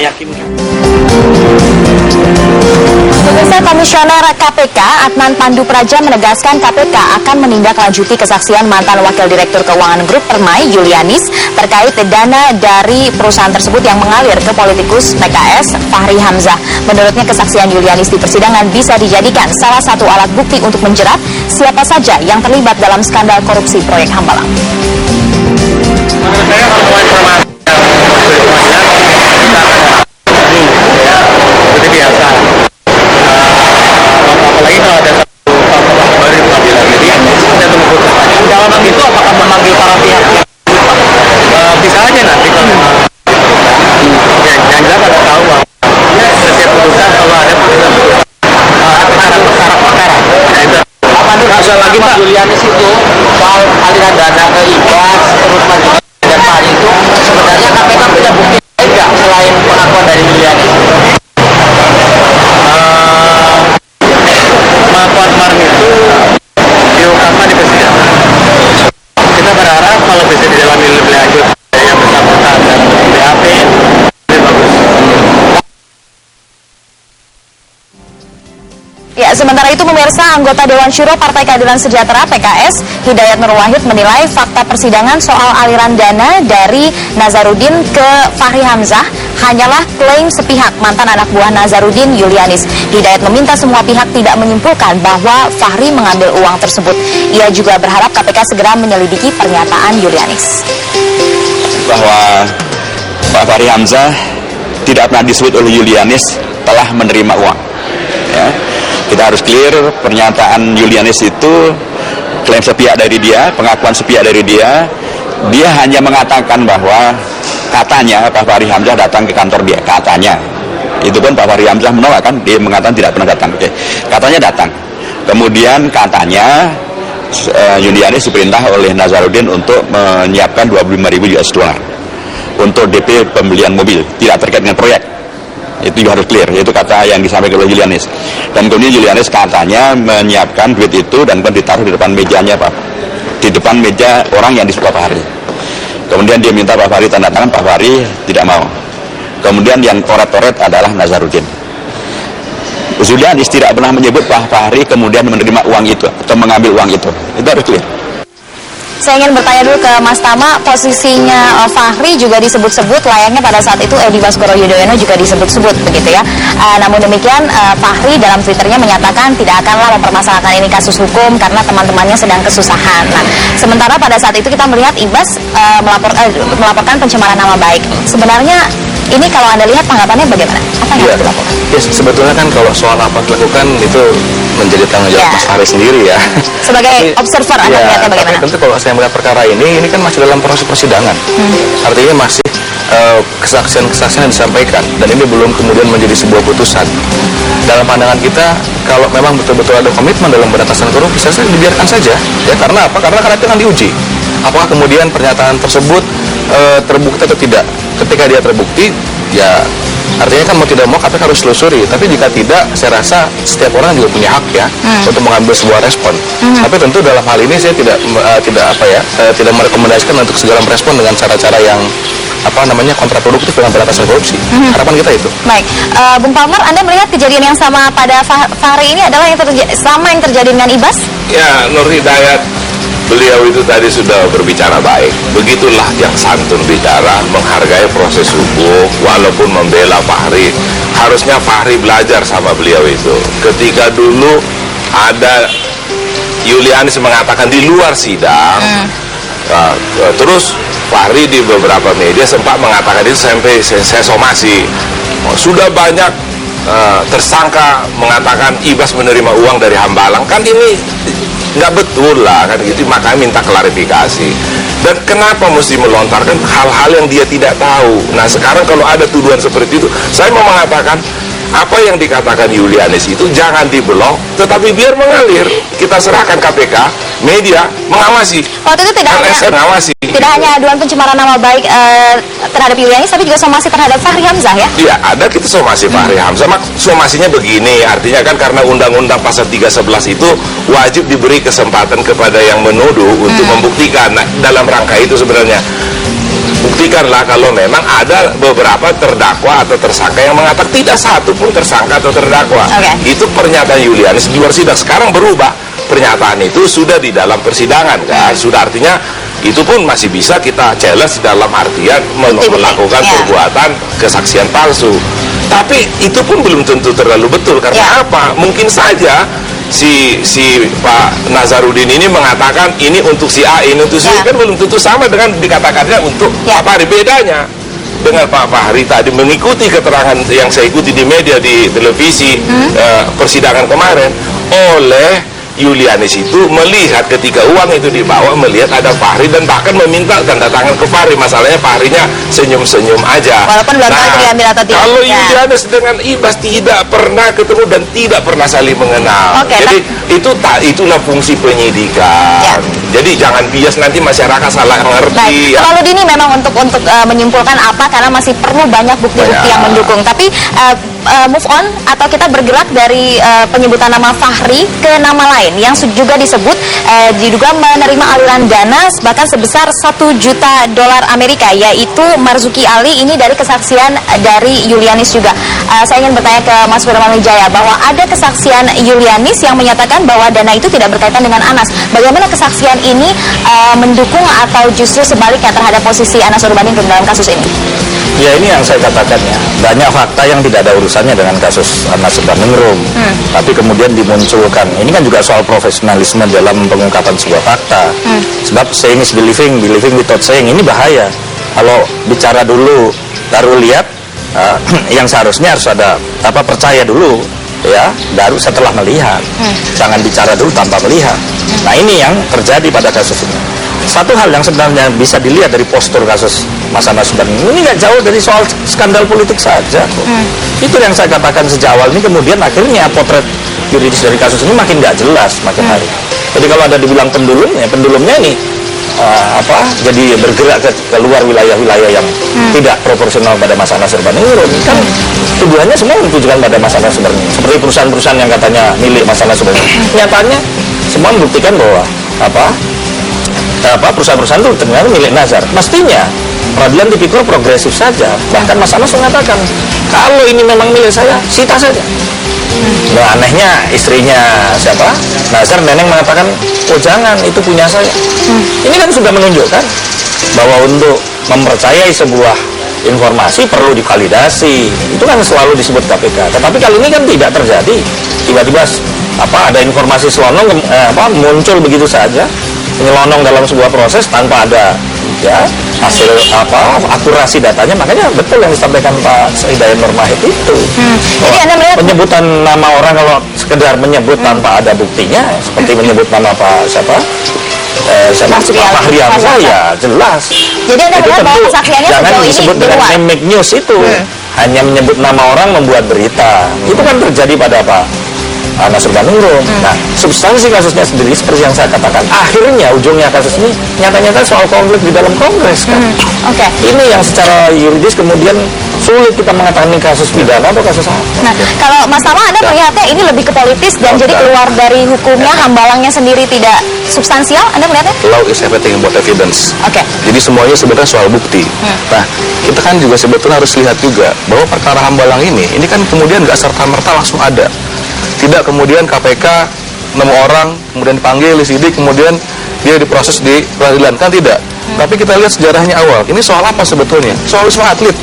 meyakinkan. Pemirsa, Komisioner KPK Adnan Pandu Praja menegaskan KPK akan menindaklanjuti kesaksian mantan Wakil Direktur Keuangan Grup Permai Julianis terkait dana dari perusahaan tersebut yang mengalir ke politikus PKS Fahri Hamzah. Menurutnya kesaksian Julianis di persidangan bisa dijadikan salah satu alat bukti untuk menjerat siapa saja yang terlibat dalam skandal korupsi proyek Hambalang. Menurut saya kalau informasi seperti biasa. Apalagi kalau ada satu baru di pengadilan, jadi saya tunggu putusannya. Dalam itu apakah memanggil para pihak yang bisa aja nanti kalau memang yang jelas ada tahu bahwa setiap putusan kalau ada putusan perkara. Apa nih soal lagi Pak Julianis itu soal aliran dana ke Ibas terus dan Fahri itu sebenarnya KPK punya bukti enggak selain pengakuan dari Julianis? Pengakuan kemarin itu diungkapkan di persidangan. Kita berharap kalau bisa didalami lebih lanjut yang bersangkutan dan BAP lebih bagus. Ya, sementara itu pemirsa, anggota Dewan Syuro Partai Keadilan Sejahtera PKS Hidayat Nur Wahid menilai fakta persidangan soal aliran dana dari Nazarudin ke Fahri Hamzah hanyalah klaim sepihak mantan anak buah Nazarudin Julianis. Hidayat meminta semua pihak tidak menyimpulkan bahwa Fahri mengambil uang tersebut. Ia juga berharap KPK segera menyelidiki pernyataan Julianis. Bahwa Pak Fahri Hamzah tidak pernah disebut oleh Julianis telah menerima uang. Ya. Kita harus clear, pernyataan Julianis itu klaim sepihak dari dia, pengakuan sepihak dari dia. Dia hanya mengatakan bahwa katanya Pak Fahri Hamzah datang ke kantor dia, katanya. Itu pun Pak Fahri Hamzah menolak kan, dia mengatakan tidak pernah datang. Oke. Katanya datang. Kemudian katanya Julianis diperintah oleh Nazarudin untuk menyiapkan 25.000 US dollar untuk DP pembelian mobil, tidak terkait dengan proyek. Itu juga harus clear, itu kata yang disampaikan oleh Julianis. Dan kemudian Julianis katanya menyiapkan duit itu dan ditaruh di depan mejanya Pak, di depan meja orang yang disuka Pak Fahri. Kemudian dia minta Pak Fahri tanda tangan, Pak Fahri tidak mau. Kemudian yang toret-toret adalah Nazarudin. Julianis tidak pernah menyebut Pak Fahri kemudian menerima uang itu atau mengambil uang itu. Itu harus clear. Saya ingin bertanya dulu ke Mas Tama, posisinya Fahri juga disebut-sebut, layaknya pada saat itu Edi Baskoro Yudhoyono juga disebut-sebut begitu ya. Namun demikian Fahri dalam Twitternya menyatakan tidak akanlah mempermasalahkan ini kasus hukum karena teman-temannya sedang kesusahan. Nah, sementara pada saat itu kita melihat Ibas melaporkan pencemaran nama baik. Sebenarnya ini kalau Anda lihat tanggapannya bagaimana? Apa yang harus dilakukan? Ya, sebetulnya kan kalau soal apa dilakukan itu menjadi tanggung jawab Mas Fahri sendiri ya. Sebagai observer Anda melihatnya bagaimana? Tentu kalau saya melihat perkara ini kan masih dalam proses persidangan. Artinya masih kesaksian-kesaksian yang disampaikan dan ini belum kemudian menjadi sebuah putusan. Dalam pandangan kita, kalau memang betul-betul ada komitmen dalam pemberantasan korupsi, saya dibiarkan saja. Ya karena apa? Karena itu kan diuji. Apakah kemudian pernyataan tersebut terbukti atau tidak? Ketika dia terbukti, ya artinya kan mau tidak mau KPK harus telusuri. Tapi jika tidak, saya rasa setiap orang juga punya hak ya untuk mengambil sebuah respon. Tapi tentu dalam hal ini saya tidak merekomendasikan untuk segera merespon dengan cara-cara yang kontraproduktif dengan pemberantasan korupsi. Harapan kita itu. Baik, Bung Palmer, Anda melihat kejadian yang sama pada Fahri ini adalah yang terjadi dengan Ibas? Ya, Nur Hidayat, beliau itu tadi sudah berbicara baik. Begitulah yang santun bicara, menghargai proses hukum, walaupun membela Fahri. Harusnya Fahri belajar sama beliau itu. Ketika dulu ada Julianis mengatakan di luar sidang, terus Fahri di beberapa media sempat mengatakan itu sampai saya somasi. Sudah banyak tersangka mengatakan Ibas menerima uang dari Hambalang. Kan ini nggak betul lah kan gitu, makanya minta klarifikasi. Dan kenapa mesti melontarkan hal-hal yang dia tidak tahu? Nah sekarang kalau ada tuduhan seperti itu, saya mau mengatakan apa yang dikatakan Julianis itu jangan diblok, tetapi biar mengalir. Kita serahkan KPK, media mengawasi. Waktu itu tidak hanya aduan pencemaran nama baik terhadap Julianis, tapi juga somasi terhadap Fahri Hamzah ya? Iya, ada kita somasi Fahri Hamzah. Somasinya begini, artinya kan karena Undang-Undang Pasal 311 itu wajib diberi kesempatan kepada yang menuduh untuk membuktikan. Nah, dalam rangka itu sebenarnya buktikanlah kalau memang ada beberapa terdakwa atau tersangka yang mengatakan tidak satu pun tersangka atau terdakwa. Itu pernyataan Julianis di luar sidang. Sekarang berubah, pernyataan itu sudah di dalam persidangan kan, sudah, artinya itu pun masih bisa kita challenge dalam artian melakukan perbuatan kesaksian palsu. Tapi itu pun belum tentu terlalu betul, karena apa? Mungkin saja si Pak Nazarudin ini mengatakan ini untuk si A, ini untuk si B, kan belum tentu sama dengan dikatakannya untuk Pak Fahri. Bedanya dengan Pak Fahri tadi mengikuti keterangan yang saya ikuti di media, di televisi, persidangan kemarin, oleh Julianis itu melihat ketika uang itu dibawa, melihat ada Fahri dan bahkan meminta tanda tangan ke Fahri. Masalahnya Fahrinya senyum-senyum aja. Walaupun belum tahu diambil atau tidak. Kalau Julianis dengan Ibas tidak pernah ketemu dan tidak pernah saling mengenal. Jadi itulah fungsi penyidikan. Jadi jangan bias nanti masyarakat salah ngerti. Terlalu dini memang untuk menyimpulkan apa, karena masih perlu banyak bukti-bukti yang mendukung. Tapi move on atau kita bergerak dari penyebutan nama Fahri ke nama lain yang juga disebut diduga menerima aliran dana bahkan sebesar $1 juta Amerika, yaitu Marzuki Ali. Ini dari kesaksian dari Julianis juga. Saya ingin bertanya ke Mas Firman Wijaya bahwa ada kesaksian Julianis yang menyatakan bahwa dana itu tidak berkaitan dengan Anas. Bagaimana kesaksian ini mendukung atau justru sebaliknya terhadap posisi Anas Urbaningrum dalam kasus ini? Ya, ini yang saya katakan ya, banyak fakta yang tidak ada urusannya dengan kasus Anas Urbaningrum, tapi kemudian dimunculkan. Ini kan juga soal profesionalisme dalam pengungkapan sebuah fakta. Sebab saying is believing, believing without saying, ini bahaya. Kalau bicara dulu baru lihat, yang seharusnya harus ada percaya dulu ya, baru setelah melihat. Jangan bicara dulu tanpa melihat. Nah, ini yang terjadi pada kasus ini. Satu hal yang sebenarnya bisa dilihat dari postur kasus Mas Anas Urbaningrum ini nggak jauh dari soal skandal politik saja. Itu yang saya katakan sejak awal. Ini kemudian akhirnya potret yuridis dari kasus ini makin nggak jelas makin hari. Jadi kalau ada dibilang pendulumnya ini jadi bergerak ke keluar wilayah-wilayah yang tidak proporsional pada Mas Anas Urbaningrum. Kan tuduhannya semua ditujukan pada Mas Anas Urbaningrum. Seperti perusahaan-perusahaan yang katanya milik Mas Anas Urbaningrum. Nyatanya semua membuktikan bahwa perusahaan-perusahaan itu ternyata milik Nazar. Mestinya peradilan tipikor progresif saja. Bahkan Mas Anas mengatakan, kalau ini memang milik saya, sita saja. Nah, anehnya istrinya Nazar, Neneng, mengatakan, oh jangan, itu punya saya. Ini kan sudah menunjukkan bahwa untuk mempercayai sebuah informasi perlu divalidasi. Itu kan selalu disebut KPK. Tetapi kali ini kan tidak terjadi. Tiba-tiba ada informasi selonong muncul begitu saja, menyelonong dalam sebuah proses tanpa ada hasil akurasi datanya. Makanya betul yang disampaikan Pak Hidayat Nurmahid itu. Jadi Anda melihat penyebutan nama orang kalau sekedar menyebut tanpa ada buktinya, seperti menyebut nama Pak Fahri Hamzah, ya jelas. Jadi Anda melihat bahwa kesaksiannya jangan disebut dengan make news itu. Hanya menyebut nama orang membuat berita. Itu kan terjadi pada Pak Anas Urbaningrum. Nah, substansi kasusnya sendiri seperti yang saya katakan, akhirnya ujungnya kasus ini nyata-nyata soal konflik di dalam Kongres kan. Ini yang secara yuridis kemudian sulit kita mengatakan ini kasus pidana atau kasus apa. Nah, kalau Mas Tama, Anda melihatnya ini lebih ke politis dan jadi keluar dari hukumnya, hambalangnya sendiri tidak substansial, Anda melihatnya? Law is everything about evidence. Jadi semuanya sebenarnya soal bukti. Nah, kita kan juga sebetulnya harus lihat juga bahwa perkara hambalang ini kan kemudian nggak serta-merta langsung ada. Tidak kemudian KPK 6 orang kemudian dipanggil, disidik, kemudian dia diproses di peradilan, kan tidak. Tapi kita lihat sejarahnya awal. Ini soal apa sebetulnya? Soal Wisma Atlet.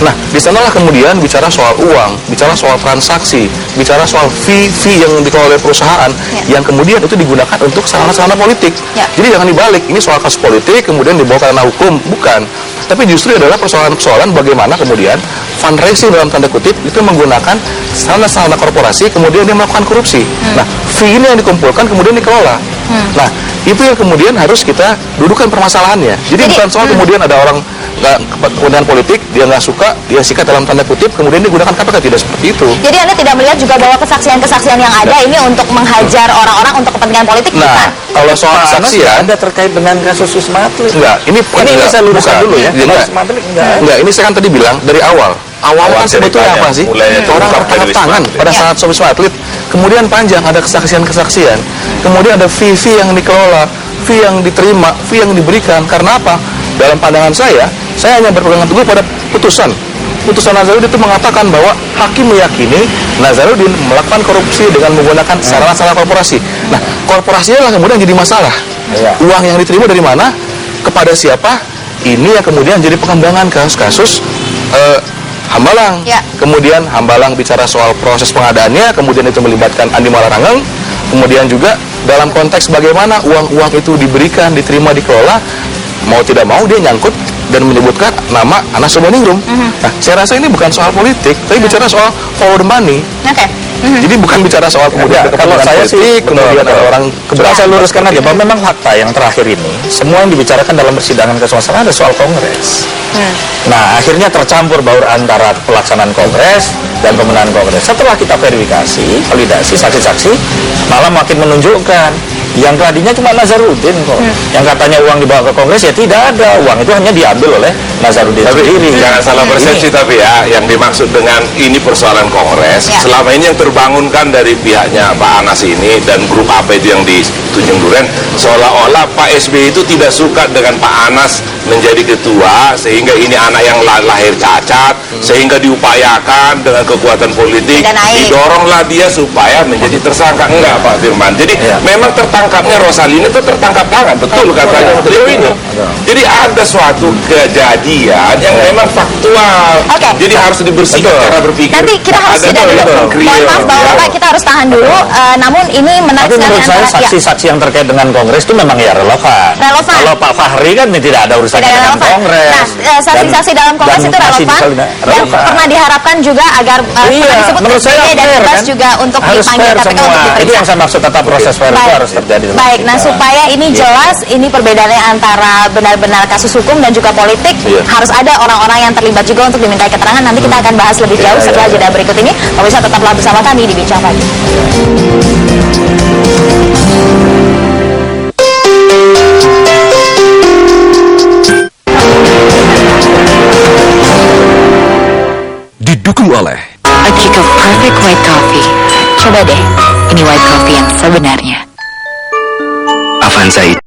Nah, di sanalah kemudian bicara soal uang, bicara soal transaksi, bicara soal fee yang dikelola oleh perusahaan yang kemudian itu digunakan untuk sarana-sarana politik. Jadi jangan dibalik, ini soal kasus politik kemudian dibawa ke ranah hukum, bukan. Tapi justru adalah persoalan-persoalan bagaimana kemudian fundraising dalam tanda kutip itu menggunakan sarana-sarana korporasi kemudian dia melakukan korupsi. Nah, fee ini yang dikumpulkan kemudian dikelola. Nah, itu yang kemudian harus kita dudukan permasalahannya. Jadi bukan soal kemudian ada orang kemudian politik dia nggak suka, dia sikat dalam tanda kutip kemudian digunakan KPK, tidak seperti itu. Jadi Anda tidak melihat juga bahwa kesaksian-kesaksian yang ada ini untuk menghajar orang-orang untuk kepentingan politik? Nah, kalau soal kesaksian ada terkait dengan kasus Wisma Atlet. Enggak, ini saya luruskan dulu ya. Wisma Atlet enggak, ini saya kan tadi bilang dari awal kan sebetulnya apa sih? Orang tertangkap tangan pada saat Wisma Atlet. Kemudian panjang ada kesaksian-kesaksian. Kemudian ada fee yang dikelola, fee yang diterima, fee yang diberikan. Karena apa? dalam pandangan saya hanya berpegang teguh pada putusan. Putusan Nazarudin itu mengatakan bahwa hakim meyakini Nazarudin melakukan korupsi dengan menggunakan sarana-sarana korporasi. Nah, korporasinya lah kemudian jadi masalah. Uang yang diterima dari mana? Kepada siapa? Ini yang kemudian jadi pengembangan kasus-kasus Hambalang. Kemudian Hambalang bicara soal proses pengadaannya, kemudian itu melibatkan Andi Malarangeng. Kemudian juga dalam konteks bagaimana uang-uang itu diberikan, diterima, dikelola, mau tidak mau dia nyangkut dan menyebutkan nama Anas Urbaningrum. Nah, saya rasa ini bukan soal politik, tapi bicara soal follow the money. Jadi bukan bicara soal kemudian kalau saya sih kemudian ada orang kebetulan saya luruskan aja bahwa memang fakta yang terakhir ini semua yang dibicarakan dalam persidangan kesuasana ada soal kongres. Nah, akhirnya tercampur baur antara pelaksanaan kongres dan pemenangan kongres. Setelah kita verifikasi, validasi, saksi-saksi malah makin menunjukkan yang tadinya cuma Nazarudin kok. Yang katanya uang dibawa ke kongres ya tidak ada. Uang itu hanya diambil oleh Nazarudin sendiri. Jangan salah persepsi tapi ya, yang dimaksud dengan ini persoalan kongres, selama ini yang terbangunkan dari pihaknya Pak Anas ini dan grup apa itu yang di Tunjung Duren, seolah-olah Pak SBY itu tidak suka dengan Pak Anas menjadi ketua, sehingga ini anak yang lahir cacat, sehingga diupayakan dengan kekuatan politik, didoronglah dia supaya menjadi tersangka. Enggak, Pak Firman. Jadi memang tertangkapnya Rosalina itu tertangkap tangan, betul katanya beliau ini. Jadi ada suatu kejadian yang memang faktual. Jadi harus dibersihkan cara berpikir. Nanti kita harus jeda dulu. Mohon maaf Bapak, kita harus tahan dulu. Namun ini menarik sekali menurut saya saksi-saksi yang terkait dengan kongres itu memang ya relevan. Kalau Pak Fahri kan tidak ada urusannya dengan kongres. Nah, saksi-saksi dalam kongres itu relevan. Dan pernah diharapkan juga agar disebut SBY dan Ibas juga untuk dipanggil KPK untuk diperiksa. Itu yang saya maksud, tetap proses fair itu harus terjadi. Baik, nah supaya ini jelas, ini perbedaannya antara benar-benar kasus hukum dan juga politik, harus ada orang-orang yang terlibat juga untuk dimintai keterangan. Nanti kita akan bahas lebih jauh setelah jeda berikut ini. Pemirsa tetaplah bersama kami di Bincang Pagi. Didukung oleh A kick of perfect white coffee. Coba deh, ini white coffee yang sebenarnya. Avanza